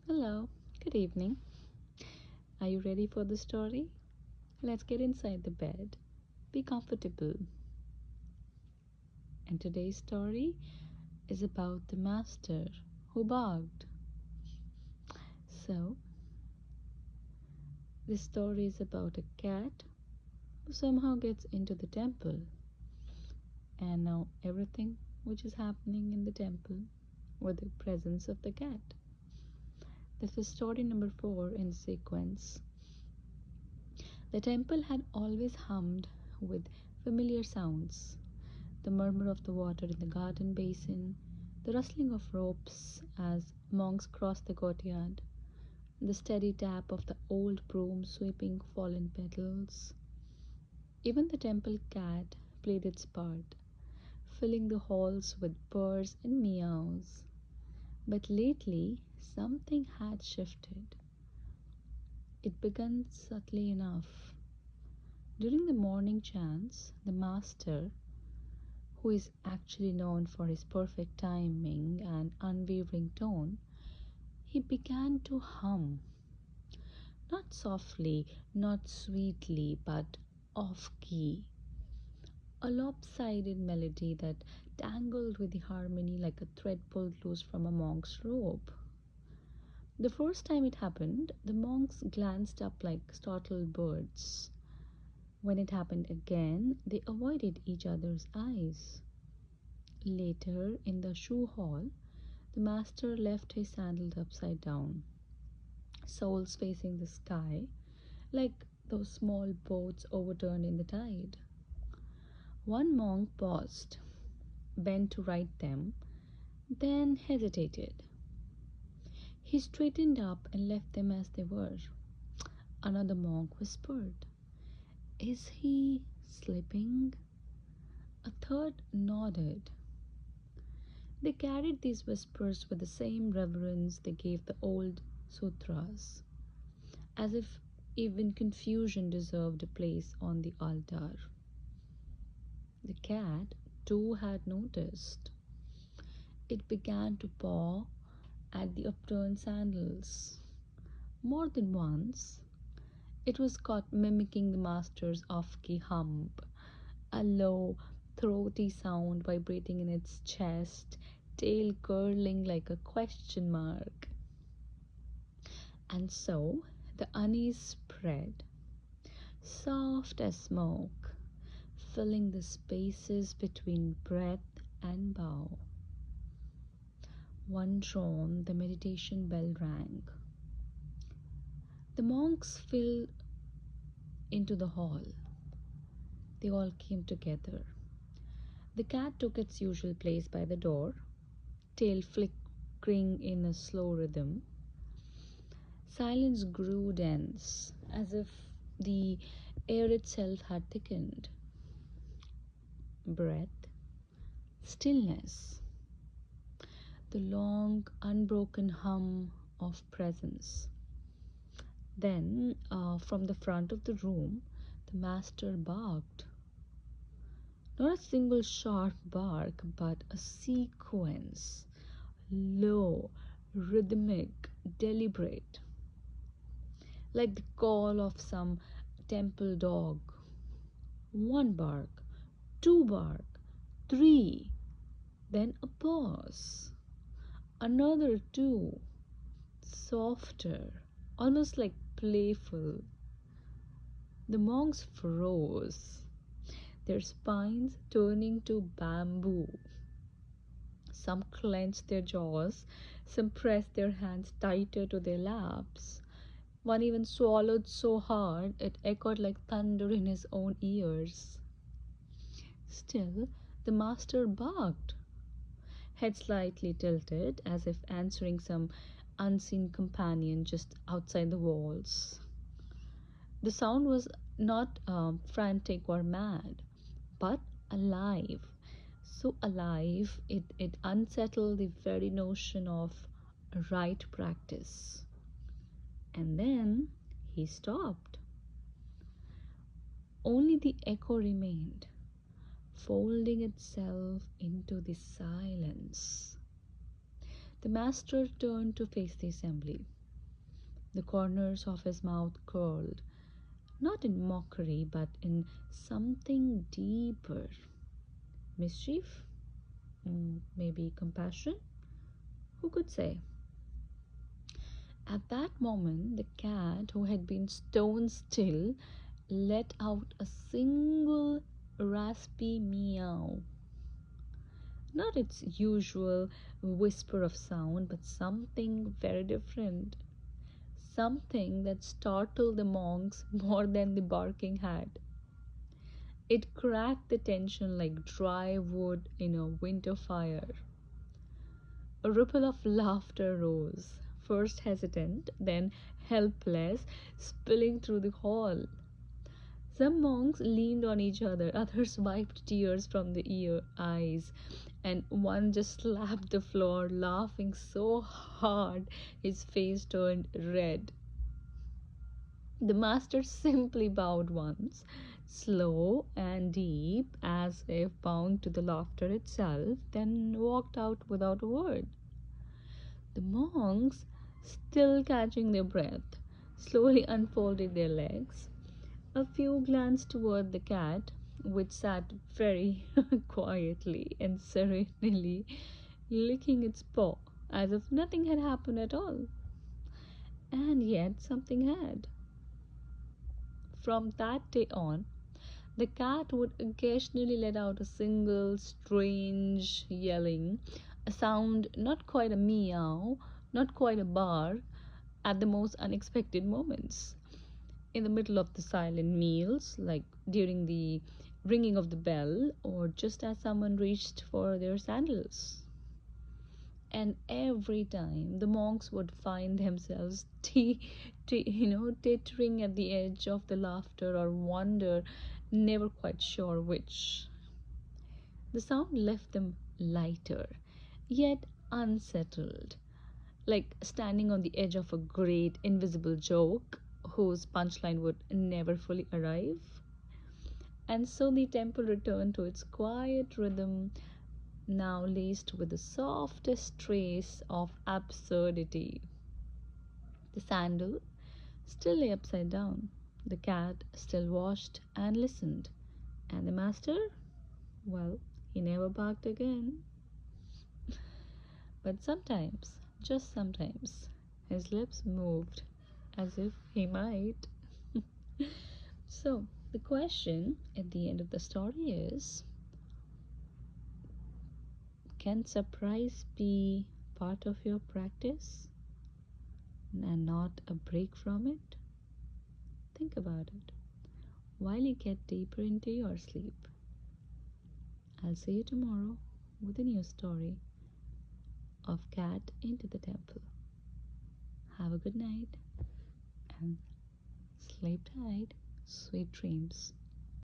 Hello, good evening. Are you ready for the story? Let's get inside the bed. Be comfortable. And today's story is about the master who barked. So, this story is about a cat who somehow gets into the temple. And now everything which is happening in the temple with the presence of the cat. This is story number 4 in the sequence. The temple had always hummed with familiar sounds: the murmur of the water in the garden basin, the rustling of ropes as monks crossed the courtyard, the steady tap of the old broom sweeping fallen petals. Even the temple cat played its part, filling the halls with purrs and meows. But lately, something had shifted. It began subtly enough. During the morning chants, the master, who is actually known for his perfect timing and unwavering tone, he began to hum. Not softly, not sweetly, but off key. A lopsided melody that tangled with the harmony like a thread pulled loose from a monk's robe. The first time it happened, the monks glanced up like startled birds. When it happened again, they avoided each other's eyes. Later, in the shoe hall, the master left his sandals upside down, soles facing the sky, like those small boats overturned in the tide. One monk paused, bent to right them, then hesitated. He straightened up and left them as they were. Another monk whispered, "Is he sleeping?" A third nodded. They carried these whispers with the same reverence they gave the old sutras, as if even confusion deserved a place on the altar. The cat, too, had noticed. It began to paw at the upturned sandals. More than once, it was caught mimicking the master's off-key hum, a low, throaty sound vibrating in its chest, tail curling like a question mark. And so the unease spread, soft as smoke, filling the spaces between breath and bow. One drone, the meditation bell rang. The monks filed into the hall. They all came together. The cat took its usual place by the door, tail flickering in a slow rhythm. Silence grew dense, as if the air itself had thickened. Breath, stillness, the long, unbroken hum of presence. Then, from the front of the room, the master barked. Not a single sharp bark, but a sequence, low, rhythmic, deliberate, like the call of some temple dog. One bark, two bark, three, then a pause. Another two, softer, almost like playful. The monks froze, their spines turning to bamboo. Some clenched their jaws, some pressed their hands tighter to their laps. One even swallowed so hard it echoed like thunder in his own ears. Still, the master barked, head slightly tilted as if answering some unseen companion just outside the walls. The sound was not frantic or mad, but alive. So alive, it unsettled the very notion of right practice. And then he stopped. Only the echo remained, folding itself into the silence. The master turned to face the assembly. The corners of his mouth curled, not in mockery, but in something deeper. Mischief? Maybe compassion? Who could say? At that moment, the cat, who had been stone still, let out a single raspy meow. Not its usual whisper of sound, but something very different. Something that startled the monks more than the barking had. It cracked the tension like dry wood in a winter fire. A ripple of laughter rose, first hesitant, then helpless, spilling through the hall. Some monks leaned on each other, others wiped tears from the eyes, and one just slapped the floor, laughing so hard his face turned red. The master simply bowed once, slow and deep, as if bound to the laughter itself, then walked out without a word. The monks, still catching their breath, slowly unfolded their legs. A few glanced toward the cat, which sat very quietly and serenely licking its paw as if nothing had happened at all. And yet something had. From that day on, the cat would occasionally let out a single strange yelling, a sound not quite a meow, not quite a bark, at the most unexpected moments. In the middle of the silent meals, like during the ringing of the bell, or just as someone reached for their sandals. And every time the monks would find themselves teetering at the edge of the laughter or wonder, never quite sure which. The sound left them lighter, yet unsettled, like standing on the edge of a great invisible joke whose punchline would never fully arrive. And so the temple returned to its quiet rhythm, now laced with the softest trace of absurdity. The sandal still lay upside down, the cat still watched and listened, and the master, well, he never barked again. But sometimes, just sometimes, his lips moved as if he might. So, the question at the end of the story is, can surprise be part of your practice and not a break from it? Think about it while you get deeper into your sleep. I'll see you tomorrow with a new story of Cat into the Temple. Have a good night and sleep tight. Sweet dreams.